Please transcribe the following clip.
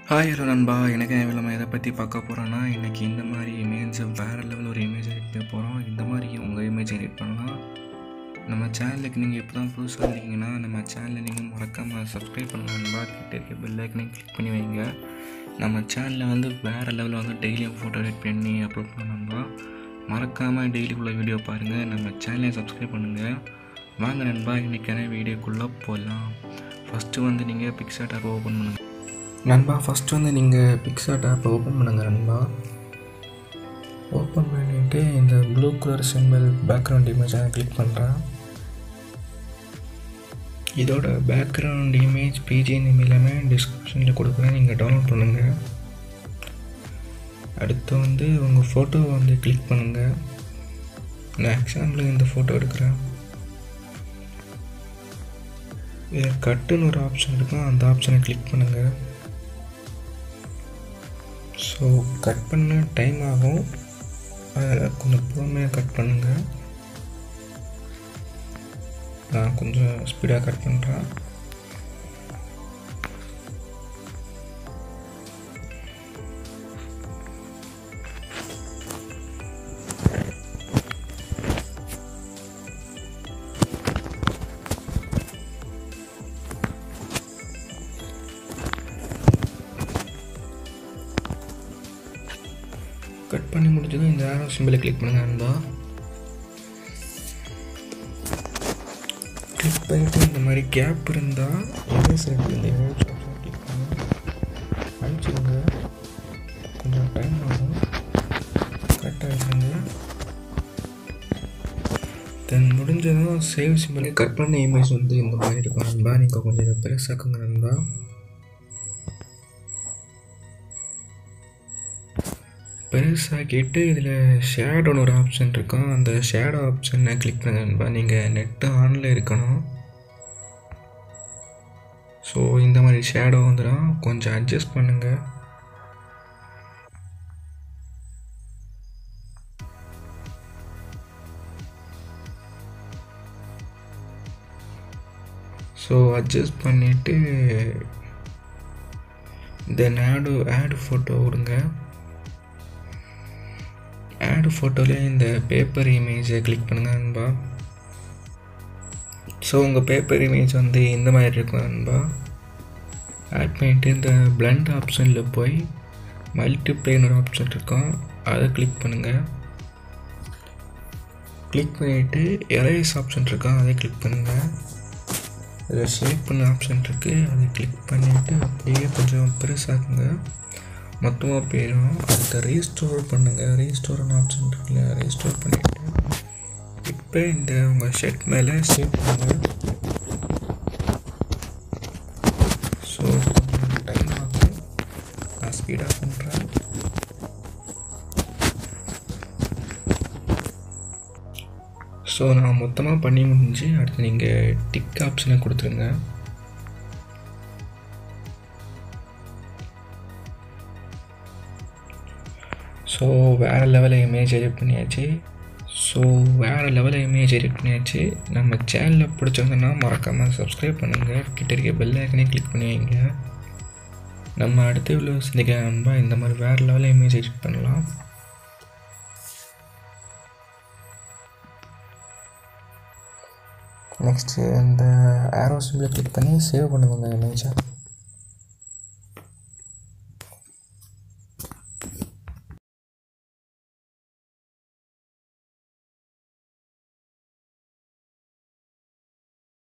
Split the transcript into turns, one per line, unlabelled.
Hi hello நண்பா, எனக்கு நம்ம எதை பற்றி பார்க்க போகிறோன்னா, இன்றைக்கி இந்த மாதிரி இமேஜ் வேறு லெவல் ஒரு இமேஜ் எடிட் பண்ண போகிறோம். இந்த மாதிரி உங்கள் இமேஜ் எடிட் பண்ணலாம். நம்ம சேனலுக்கு நீங்கள் இப்போ தான் புதுசாக இருந்தீங்கன்னா நம்ம சேனலை நீங்கள் மறக்காமல் சப்ஸ்கிரைப் பண்ணலாம் நண்பா. கிட்ட இருக்க பெல் ஐக்கனையும் கிளிக் பண்ணி வைங்க. நம்ம சேனலில் வேறு லெவலில் டெய்லியும் ஃபோட்டோ எடிட் பண்ணி அப்லோட் பண்ணணும்பா. மறக்காமல் டெய்லிக்குள்ளே வீடியோ பாருங்கள். நம்ம சேனலை சப்ஸ்கிரைப் பண்ணுங்கள். வாங்க நண்பா, இன்றைக்கான வீடியோக்குள்ளே போகலாம். ஃபஸ்ட்டு நீங்கள் பிக்சார்ட் ஆப் ஓப்பன் பண்ணுங்கள் நண்பா. ஃபஸ்ட்டு நீங்கள் பிக்சார்ட் ஆப் ஓப்பன் பண்ணுங்கள் நண்பா. ஓப்பன் பண்ணிவிட்டு இந்த ப்ளூ கலர் சிம்பிள் பேக்ரவுண்ட் இமேஜை கிளிக் பண்ணுறேன். இதோட பேக்ரவுண்ட் இமேஜ் பிஜிஎன் எல்லாமே டிஸ்கிரிப்ஷனில் கொடுக்குறேன், நீங்கள் டவுன்லோட் பண்ணுங்கள். அடுத்து உங்கள் ஃபோட்டோ கிளிக் பண்ணுங்கள். நான் எக்ஸாம்பிளுக்கு இந்த ஃபோட்டோ எடுக்கிறேன். இதில் கட்டுன்னு ஒரு ஆப்ஷன் இருக்கும், அந்த ஆப்ஷனை கிளிக் பண்ணுங்கள். ஸோ கட் பண்ண டைம் ஆகும், அதில் கொஞ்சம் பொறுமையாக கட் பண்ணுங்கள். நான் கொஞ்சம் ஸ்பீடாக கட் பண்ணுறேன். கட் பண்ணி முடிஞ்சதும் இந்த ஆரோ சிம்பிளை கிளிக் பண்ணுங்கள் நண்பா. கிளிக் பண்ணிவிட்டு இந்த மாதிரி கேப் இருந்தால் எரேஸ் இருக்குது, இந்த எரேஸ் ஆப்ஷன் கிளிக் பண்ணி அழிச்சிடுங்க. கொஞ்சம் டைம் ஆகும், கரெக்டாக இருக்குங்க. தென் முடிஞ்சதும் சேவ் சிம்பிளை கட் பண்ண இமேஜ் இந்த மாதிரி இருக்கும் நண்பா. நீங்கள் கொஞ்சம் இதை பெருசாக்குங்க நண்பா. பெருசாக்கிட்டு இதில் ஷேடோன்னு ஒரு ஆப்ஷன் இருக்கும், அந்த ஷேடோ ஆப்ஷனை கிளிக் பண்ணுங்க நண்பா. நீங்கள் நெட்டு ஆனில் இருக்கணும். ஸோ இந்த மாதிரி ஷேடோ வந்துடும், கொஞ்சம் அட்ஜஸ்ட் பண்ணுங்கள். ஸோ அட்ஜஸ்ட் பண்ணிவிட்டு தென் ஆட் ஃபோட்டோ விடுங்க. ஆட் ஃபோட்டோலேயே இந்த பேப்பர் இமேஜை கிளிக் பண்ணுங்கள் நண்பா. ஸோ உங்கள் பேப்பர் இமேஜ் இந்த மாதிரி இருக்கும் நண்பா. ஆட் பண்ணிவிட்டு இந்த பிளண்ட் ஆப்ஷனில் போய் மல்டிப்ளைன்னு ஒரு ஆப்ஷன் இருக்கும், அதை கிளிக் பண்ணுங்கள். கிளிக் பண்ணிவிட்டு எரேஸ் ஆப்ஷன் இருக்கும், அதை கிளிக் பண்ணுங்கள். இதில் ஷேப் பண்ண ஆப்ஷன் இருக்குது, அதை கிளிக் பண்ணிவிட்டு அப்படியே கொஞ்சம் பெருசாக்குங்க, மொத்தமாக போயிடும். அடுத்த ரீஸ்டோர் பண்ணுங்கள். ரீஸ்டோர்னு ஆப்ஷன் இருக்குல்ல, ரீஸ்டோர் பண்ணிவிட்டு இப்போ இந்த உங்கள் ஷர்ட் மேலே சேவ் பண்ணுங்கள். ஸோ கொஞ்சம் டைம் ஆகும், நான் ஸ்பீடாக பண்ணுறேன். ஸோ நான் மொத்தமாக பண்ணி முடிஞ்சு அடுத்து நீங்கள் டிக் ஆப்ஷனை கொடுத்துருங்க. ஸோ வேறு லெவலில் இமேஜ் எடிட் பண்ணியாச்சு. நம்ம சேனலில் பிடிச்சிருந்தோன்னா மறக்காமல் சப்ஸ்கிரைப் பண்ணுங்கள். கிட்ட இருக்க பெல் ஐக்கனையும் கிளிக் பண்ணி வைங்க. நம்ம அடுத்த வீடியோ சந்திக்க நண்பா. இந்த மாதிரி வேறு லெவலில் இமேஜ் எடிட் பண்ணலாம். நெக்ஸ்ட்டு இந்த ஆரோ சிம்பிளை கிளிக் பண்ணி சேவ் பண்ணுவாங்க இமேஜை.